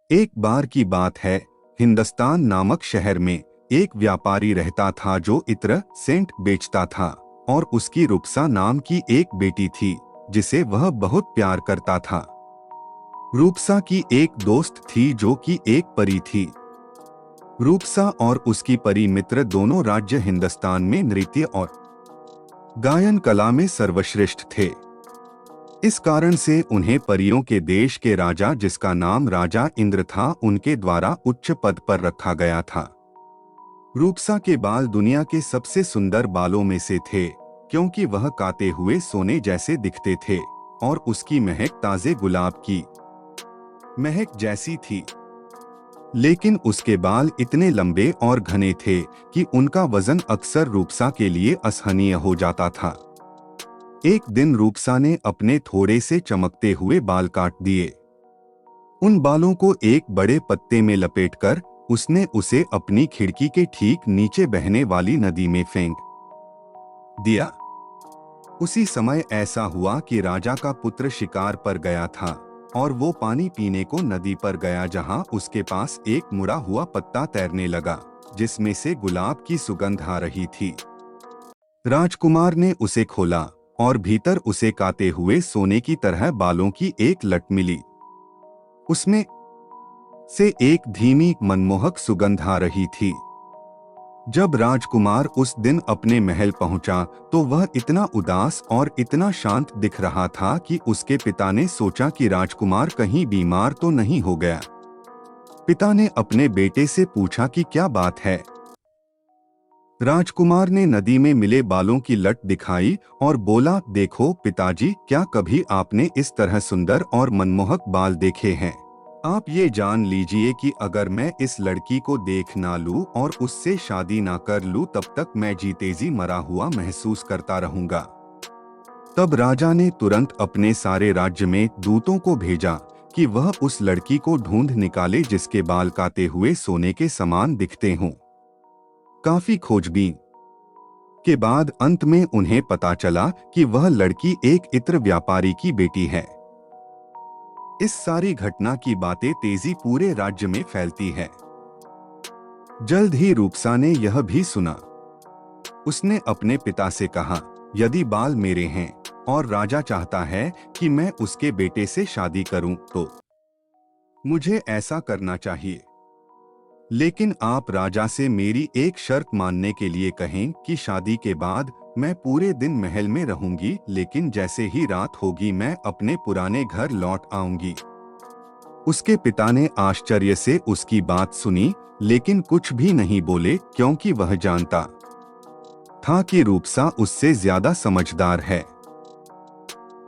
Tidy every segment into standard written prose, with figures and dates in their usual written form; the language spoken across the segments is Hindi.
एक बार की बात है, हिंदुस्तान नामक शहर में एक व्यापारी रहता था जो इत्र सेंट बेचता था और उसकी रुपसा नाम की एक बेटी थी जिसे वह बहुत प्यार करता था। रूपसा की एक दोस्त थी जो कि एक परी थी। रूपसा और उसकी परी मित्र दोनों राज्य हिंदुस्तान में नृत्य और गायन कला में सर्वश्रेष्ठ थे। इस कारण से उन्हें परियों के देश के राजा, जिसका नाम राजा इंद्र था, उनके द्वारा उच्च पद पर रखा गया था। रूपसा के बाल दुनिया के सबसे सुंदर बालों में से थे, क्योंकि वह काते हुए सोने जैसे दिखते थे और उसकी महक ताजे गुलाब की महक जैसी थी। लेकिन उसके बाल इतने लंबे और घने थे कि उनका वजन अक्सर रूपसा के लिए असहनीय हो जाता था। एक दिन रूपसा ने अपने थोड़े से चमकते हुए बाल काट दिए। उन बालों को एक बड़े पत्ते में लपेटकर उसने उसे अपनी खिड़की के ठीक नीचे बहने वाली नदी में फेंक दिया। उसी समय ऐसा हुआ कि राजा का पुत्र शिकार पर गया था और वो पानी पीने को नदी पर गया, जहां उसके पास एक मुड़ा हुआ पत्ता तैरने लगा जिसमें से गुलाब की सुगंध आ रही थी। राजकुमार ने उसे खोला और भीतर उसे काते हुए सोने की तरह बालों की एक लट मिली। उसमें से एक धीमी मनमोहक सुगंध आ रही थी। जब राजकुमार उस दिन अपने महल पहुंचा तो वह इतना उदास और इतना शांत दिख रहा था कि उसके पिता ने सोचा कि राजकुमार कहीं बीमार तो नहीं हो गया। पिता ने अपने बेटे से पूछा कि क्या बात है। राजकुमार ने नदी में मिले बालों की लट दिखाई और बोला, देखो पिताजी, क्या कभी आपने इस तरह सुंदर और मनमोहक बाल देखे हैं? आप ये जान लीजिए कि अगर मैं इस लड़की को देख ना लूं और उससे शादी ना कर लूं, तब तक मैं जीते जी मरा हुआ महसूस करता रहूंगा। तब राजा ने तुरंत अपने सारे राज्य में दूतों को भेजा कि वह उस लड़की को ढूंढ निकाले जिसके बाल काते हुए सोने के समान दिखते हों। काफी खोजबीन के बाद अंत में उन्हें पता चला कि वह लड़की एक इत्र व्यापारी की बेटी है। इस सारी घटना की बातें तेजी पूरे राज्य में फैलती है। जल्द ही रूपसा ने यह भी सुना। उसने अपने पिता से कहा, यदि बाल मेरे हैं और राजा चाहता है कि मैं उसके बेटे से शादी करूं तो मुझे ऐसा करना चाहिए। लेकिन आप राजा से मेरी एक शर्त मानने के लिए कहें कि शादी के बाद मैं पूरे दिन महल में रहूंगी, लेकिन जैसे ही रात होगी मैं अपने पुराने घर लौट आऊंगी। उसके पिता ने आश्चर्य से उसकी बात सुनी, लेकिन कुछ भी नहीं बोले, क्योंकि वह जानता था कि रूपसा उससे ज्यादा समझदार है।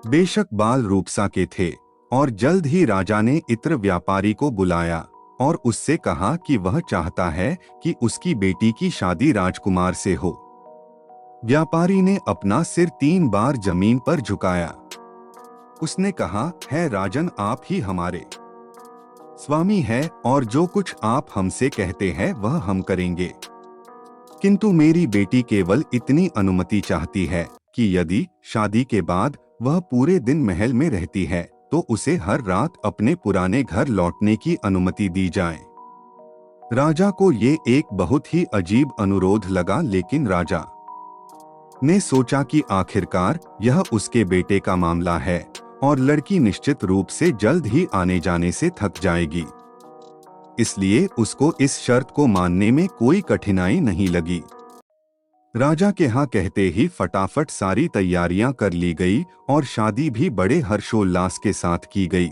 बेशक बाल रूपसा के थे और जल्द ही राजा ने इत्र व्यापारी को बुलाया और उससे कहा कि वह चाहता है कि उसकी बेटी की शादी राजकुमार से हो। व्यापारी ने अपना सिर 3 बार जमीन पर झुकाया। उसने कहा, है राजन, आप ही हमारे स्वामी है और जो कुछ आप हमसे कहते हैं वह हम करेंगे। किंतु मेरी बेटी केवल इतनी अनुमति चाहती है कि यदि शादी के बाद वह पूरे दिन महल में रहती है तो उसे हर रात अपने पुराने घर लौटने की अनुमति दी जाए। राजा को ये एक बहुत ही अजीब अनुरोध लगा, लेकिन राजा ने सोचा कि आखिरकार यह उसके बेटे का मामला है और लड़की निश्चित रूप से जल्द ही आने जाने से थक जाएगी। इसलिए उसको इस शर्त को मानने में कोई कठिनाई नहीं लगी। राजा के हाँ कहते ही फटाफट सारी तैयारियां कर ली गई और शादी भी बड़े हर्षोल्लास के साथ की गई।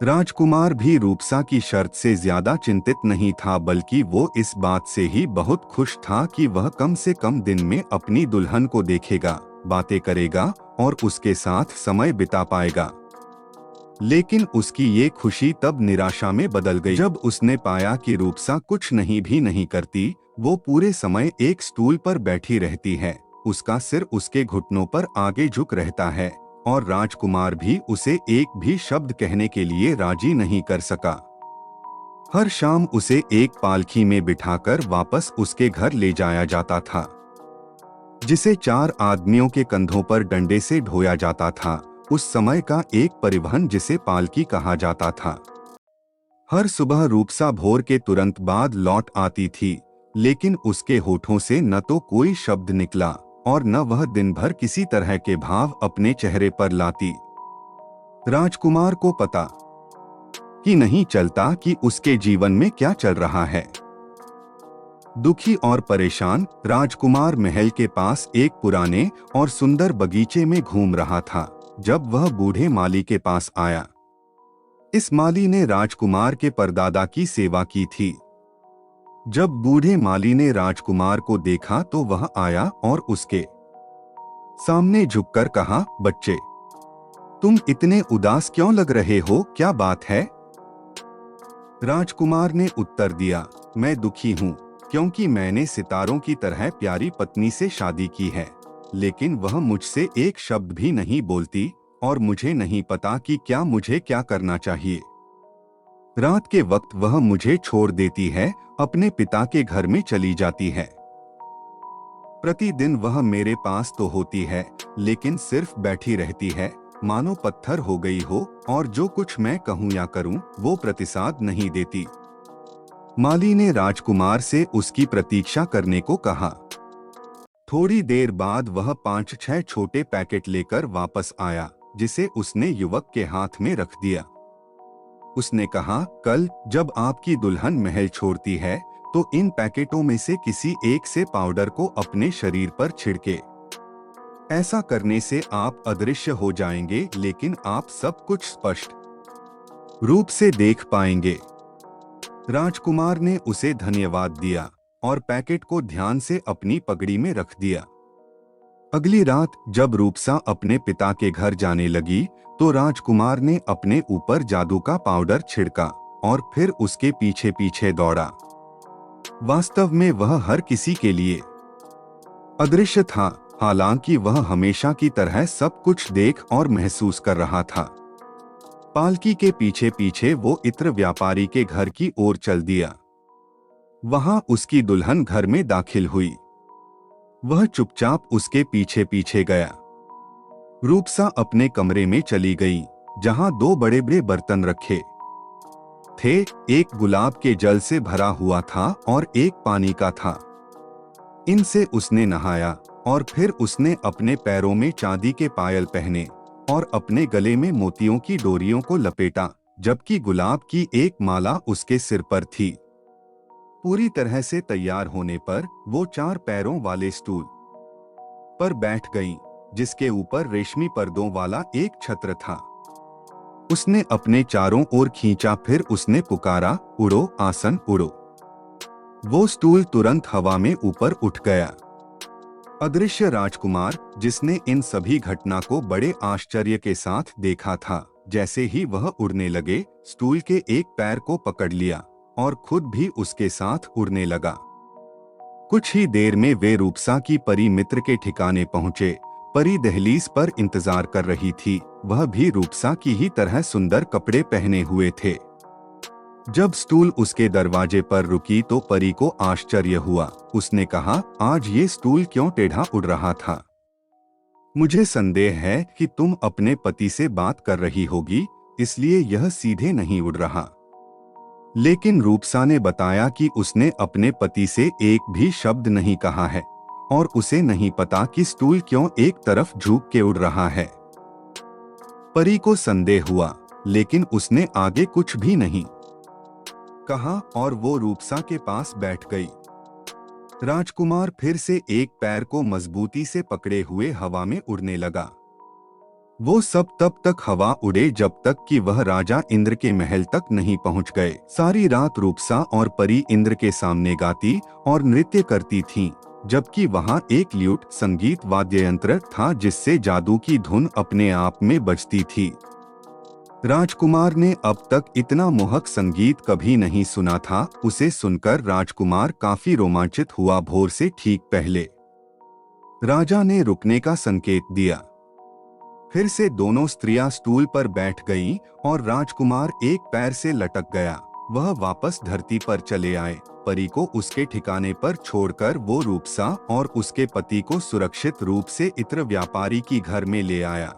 राजकुमार भी रूपसा की शर्त से ज्यादा चिंतित नहीं था, बल्कि वो इस बात से ही बहुत खुश था कि वह कम से कम दिन में अपनी दुल्हन को देखेगा, बातें करेगा और उसके साथ समय बिता पाएगा। लेकिन उसकी ये खुशी तब निराशा में बदल गई जब उसने पाया कि रूपसा कुछ नहीं करती। वो पूरे समय एक स्टूल पर बैठी रहती है, उसका सिर उसके घुटनों पर आगे झुक रहता है और राजकुमार भी उसे एक भी शब्द कहने के लिए राजी नहीं कर सका। हर शाम उसे एक पालकी में बिठाकर वापस उसके घर ले जाया जाता था, जिसे 4 आदमियों के कंधों पर डंडे से ढोया जाता था। उस समय का एक परिवहन जिसे पालकी कहा जाता था। हर सुबह रूपसा भोर के तुरंत बाद लौट आती थी, लेकिन उसके होठों से न तो कोई शब्द निकला और न वह दिन भर किसी तरह के भाव अपने चेहरे पर लाती। राजकुमार को पता कि नहीं चलता कि उसके जीवन में क्या चल रहा है। दुखी और परेशान राजकुमार महल के पास एक पुराने और सुंदर बगीचे में घूम रहा था जब वह बूढ़े माली के पास आया। इस माली ने राजकुमार के परदादा की सेवा की थी। जब बूढ़े माली ने राजकुमार को देखा तो वह आया और उसके सामने झुककर कहा, बच्चे, तुम इतने उदास क्यों लग रहे हो, क्या बात है? राजकुमार ने उत्तर दिया, मैं दुखी हूँ क्योंकि मैंने सितारों की तरह प्यारी पत्नी से शादी की है, लेकिन वह मुझसे एक शब्द भी नहीं बोलती और मुझे नहीं पता कि मुझे क्या करना चाहिए। रात के वक्त वह मुझे छोड़ देती है, अपने पिता के घर में चली जाती है। प्रतिदिन वह मेरे पास तो होती है, लेकिन सिर्फ बैठी रहती है, मानो पत्थर हो गई हो, और जो कुछ मैं कहूँ या करूँ वो प्रतिसाद नहीं देती। माली ने राजकुमार से उसकी प्रतीक्षा करने को कहा। थोड़ी देर बाद वह 5-6 छोटे पैकेट लेकर वापस आया, जिसे उसने युवक के हाथ में रख दिया। उसने कहा, कल जब आपकी दुल्हन महल छोड़ती है तो इन पैकेटों में से किसी एक से पाउडर को अपने शरीर पर छिड़के। ऐसा करने से आप अदृश्य हो जाएंगे, लेकिन आप सब कुछ स्पष्ट रूप से देख पाएंगे। राजकुमार ने उसे धन्यवाद दिया और पैकेट को ध्यान से अपनी पगड़ी में रख दिया। अगली रात जब रूपसा अपने पिता के घर जाने लगी तो राजकुमार ने अपने ऊपर जादू का पाउडर छिड़का और फिर उसके पीछे पीछे दौड़ा। वास्तव में वह हर किसी के लिए अदृश्य था, हालांकि वह हमेशा की तरह सब कुछ देख और महसूस कर रहा था। पालकी के पीछे पीछे वो इत्र व्यापारी के घर की ओर चल दिया। वहां उसकी दुल्हन घर में दाखिल हुई। वह चुपचाप उसके पीछे पीछे गया। रूपसा अपने कमरे में चली गई, जहां 2 बड़े बड़े बर्तन रखे थे। एक गुलाब के जल से भरा हुआ था और एक पानी का था। इनसे उसने नहाया और फिर उसने अपने पैरों में चांदी के पायल पहने और अपने गले में मोतियों की डोरियों को लपेटा, जबकि गुलाब की एक माला उसके सिर पर थी। पूरी तरह से तैयार होने पर वो 4 पैरों वाले स्टूल पर बैठ गईं, जिसके ऊपर रेशमी पर्दों वाला एक छत्र था। उसने अपने चारों ओर खींचा, फिर उसने पुकारा, उड़ो आसन उड़ो। वो स्टूल तुरंत हवा में ऊपर उठ गया। अदृश्य राजकुमार, जिसने इन सभी घटना को बड़े आश्चर्य के साथ देखा था, जैसे ही वह उड़ने लगे, स्टूल के एक पैर को पकड़ लिया और खुद भी उसके साथ उड़ने लगा। कुछ ही देर में वे रूपसा की परी मित्र के ठिकाने पहुंचे। परी दहलीज पर इंतजार कर रही थी। वह भी रूपसा की ही तरह सुंदर कपड़े पहने हुए थे। जब स्टूल उसके दरवाजे पर रुकी तो परी को आश्चर्य हुआ। उसने कहा, आज ये स्टूल क्यों टेढ़ा उड़ रहा था? मुझे संदेह है कि तुम अपने पति से बात कर रही होगी, इसलिए यह सीधे नहीं उड़ रहा। लेकिन रूपसा ने बताया कि उसने अपने पति से एक भी शब्द नहीं कहा है और उसे नहीं पता कि स्टूल क्यों एक तरफ झुक के उड़ रहा है। परी को संदेह हुआ, लेकिन उसने आगे कुछ भी नहीं कहा और वो रूपसा के पास बैठ गई। राजकुमार फिर से एक पैर को मजबूती से पकड़े हुए हवा में उड़ने लगा। वो सब तब तक हवा उड़े जब तक कि वह राजा इंद्र के महल तक नहीं पहुंच गए। सारी रात रूपसा और परी इंद्र के सामने गाती और नृत्य करती थीं, जबकि वहां एक ल्यूट संगीत वाद्य यंत्र था जिससे जादू की धुन अपने आप में बजती थी। राजकुमार ने अब तक इतना मोहक संगीत कभी नहीं सुना था। उसे सुनकर राजकुमार काफी रोमांचित हुआ। भोर से ठीक पहले राजा ने रुकने का संकेत दिया। फिर से दोनों स्त्रियां स्टूल पर बैठ गईं और राजकुमार एक पैर से लटक गया। वह वापस धरती पर चले आए। परी को उसके ठिकाने पर छोड़कर वो रूपसा और उसके पति को सुरक्षित रूप से इत्र व्यापारी की घर में ले आया।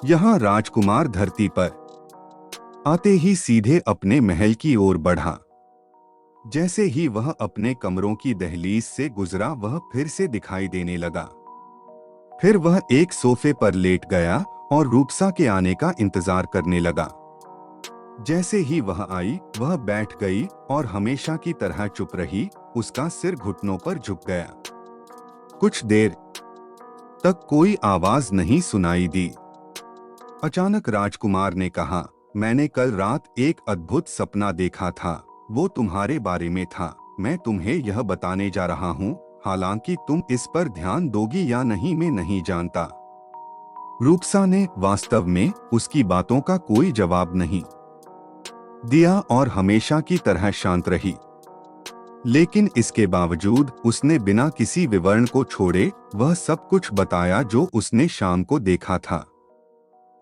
यहाँ राजकुमार धरती पर आते ही सीधे अपने महल की ओर बढ़ा। जैसे ही वह अपने कमरों की दहलीज से गुजरा वह फिर से दिखाई देने लगा। फिर वह एक सोफे पर लेट गया और रूपसा के आने का इंतजार करने लगा। जैसे ही वह आई वह बैठ गई और हमेशा की तरह चुप रही। उसका सिर घुटनों पर झुक गया। कुछ देर तक कोई आवाज नहीं सुनाई दी। अचानक राजकुमार ने कहा, मैंने कल रात एक अद्भुत सपना देखा था। वो तुम्हारे बारे में था। मैं तुम्हें यह बताने जा रहा हूँ, हालांकि तुम इस पर ध्यान दोगी या नहीं मैं नहीं जानता। रूपसा ने वास्तव में उसकी बातों का कोई जवाब नहीं दिया और हमेशा की तरह शांत रही। लेकिन इसके बावजूद उसने बिना किसी विवरण को छोड़े वह सब कुछ बताया जो उसने शाम को देखा था।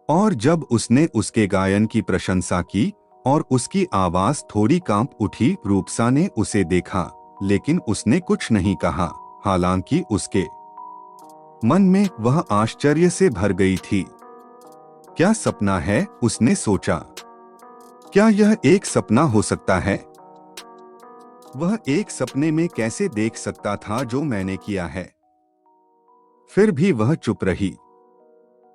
और जब उसने उसके गायन की प्रशंसा की और उसकी आवाज थोड़ी कांप उठी, रूपसा ने उसे देखा लेकिन उसने कुछ नहीं कहा, हालांकि उसके मन में वह आश्चर्य से भर गई थी। क्या सपना है, उसने सोचा। क्या यह एक सपना हो सकता है? वह एक सपने में कैसे देख सकता था जो मैंने किया है? फिर भी वह चुप रही।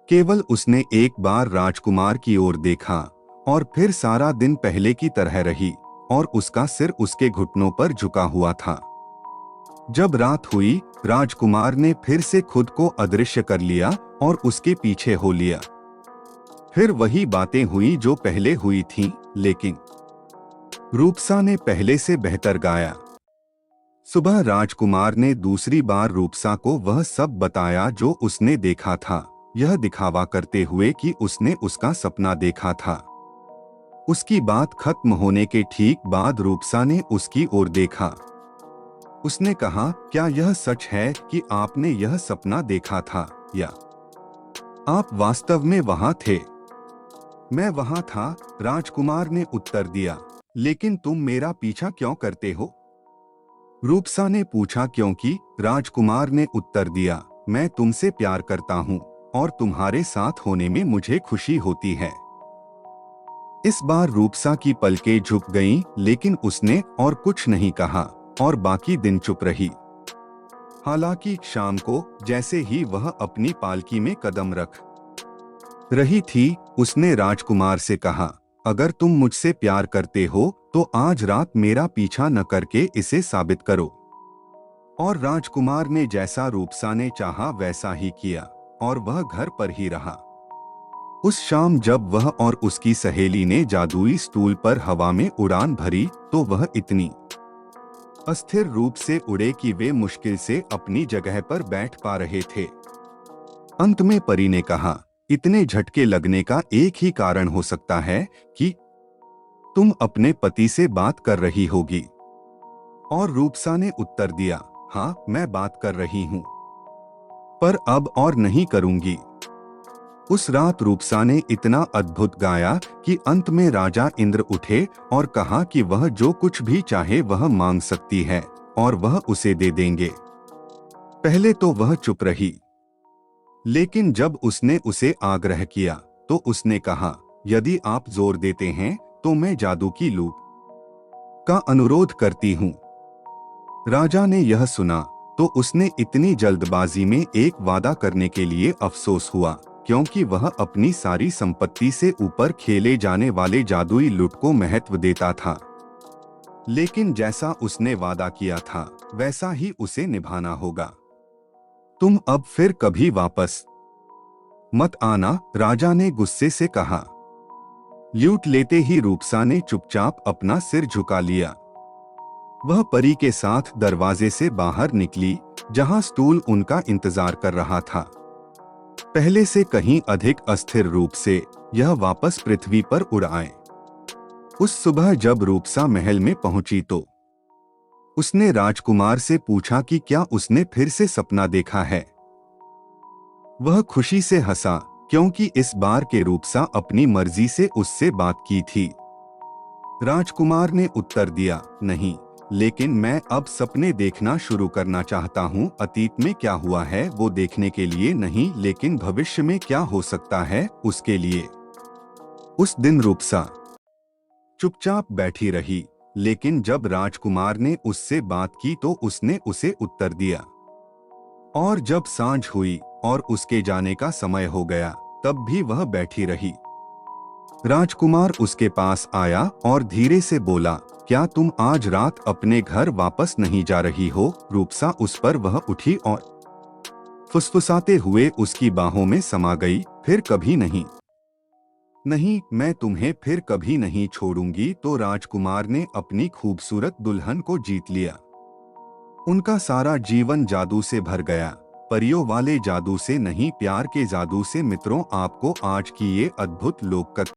केवल उसने एक बार राजकुमार की ओर देखा और फिर सारा दिन पहले की तरह रही और उसका सिर उसके घुटनों पर झुका हुआ था। जब रात हुई राजकुमार ने फिर से खुद को अदृश्य कर लिया और उसके पीछे हो लिया। फिर वही बातें हुई जो पहले हुई थीं, लेकिन रूपसा ने पहले से बेहतर गाया। सुबह राजकुमार ने दूसरी बार रूपसा को वह सब बताया जो उसने देखा था, यह दिखावा करते हुए कि उसने उसका सपना देखा था। उसकी बात खत्म होने के ठीक बाद रूपसा ने उसकी ओर देखा। उसने कहा, क्या यह सच है कि आपने यह सपना देखा था या आप वास्तव में वहां थे? मैं वहां था, राजकुमार ने उत्तर दिया। लेकिन तुम मेरा पीछा क्यों करते हो? रूपसा ने पूछा। क्योंकि, राजकुमार ने उत्तर दिया, मैं तुमसे प्यार करता हूँ और तुम्हारे साथ होने में मुझे खुशी होती है। इस बार रूपसा की पलकें झुक गईं, लेकिन उसने और कुछ नहीं कहा और बाकी दिन चुप रही। हालांकि शाम को जैसे ही वह अपनी पालकी में कदम रख रही थी, उसने राजकुमार से कहा, अगर तुम मुझसे प्यार करते हो तो आज रात मेरा पीछा न करके इसे साबित करो। और राजकुमार ने जैसा रूपसा ने चाहा वैसा ही किया और वह घर पर ही रहा। उस शाम जब वह और उसकी सहेली ने जादुई स्टूल पर हवा में उड़ान भरी तो वह इतनी अस्थिर रूप से उड़े कि वे मुश्किल से अपनी जगह पर बैठ पा रहे थे। अंत में परी ने कहा, इतने झटके लगने का एक ही कारण हो सकता है कि तुम अपने पति से बात कर रही होगी। और रूपसा ने उत्तर दिया, हाँ मैं बात कर रही हूँ, पर अब और नहीं करूंगी। उस रात रूपसा ने इतना अद्भुत गाया कि अंत में राजा इंद्र उठे और कहा कि वह जो कुछ भी चाहे वह मांग सकती है और वह उसे दे देंगे। पहले तो वह चुप रही, लेकिन जब उसने उसे आग्रह किया तो उसने कहा, यदि आप जोर देते हैं तो मैं जादू की लूट का अनुरोध करती हूँ। राजा ने यह सुना तो उसने इतनी जल्दबाजी में एक वादा करने के लिए अफसोस हुआ, क्योंकि वह अपनी सारी संपत्ति से ऊपर खेले जाने वाले जादुई लूट को महत्व देता था। लेकिन जैसा उसने वादा किया था वैसा ही उसे निभाना होगा। तुम अब फिर कभी वापस मत आना, राजा ने गुस्से से कहा। लूट लेते ही रूपसा ने चुपचाप अपना सिर झुका लिया। वह परी के साथ दरवाजे से बाहर निकली, जहां स्टूल उनका इंतजार कर रहा था। पहले से कहीं अधिक अस्थिर रूप से यह वापस पृथ्वी पर उड़ आए। उस सुबह जब रूपसा महल में पहुंची तो उसने राजकुमार से पूछा कि क्या उसने फिर से सपना देखा है। वह खुशी से हंसा, क्योंकि इस बार के रूपसा अपनी मर्जी से उससे बात की थी। राजकुमार ने उत्तर दिया, नहीं, लेकिन मैं अब सपने देखना शुरू करना चाहता हूँ। अतीत में क्या हुआ है वो देखने के लिए नहीं, लेकिन भविष्य में क्या हो सकता है उसके लिए। उस दिन रूपसा चुपचाप बैठी रही। लेकिन जब राजकुमार ने उससे बात की तो उसने उसे उत्तर दिया। और जब सांझ हुई और उसके जाने का समय हो गया, तब भी वह बैठी रही। राजकुमार उसके पास आया और धीरे से बोला, क्या तुम आज रात अपने घर वापस नहीं जा रही हो? रूपसा उस पर वह उठी और फुसफुसाते हुए उसकी बाहों में समा गई। फिर कभी नहीं, नहीं, मैं तुम्हें फिर कभी नहीं छोड़ूंगी। तो राजकुमार ने अपनी खूबसूरत दुल्हन को जीत लिया। उनका सारा जीवन जादू से भर गया, परियों वाले जादू से नहीं, प्यार के जादू से। मित्रों, आपको आज की ये अद्भुत लोक कथा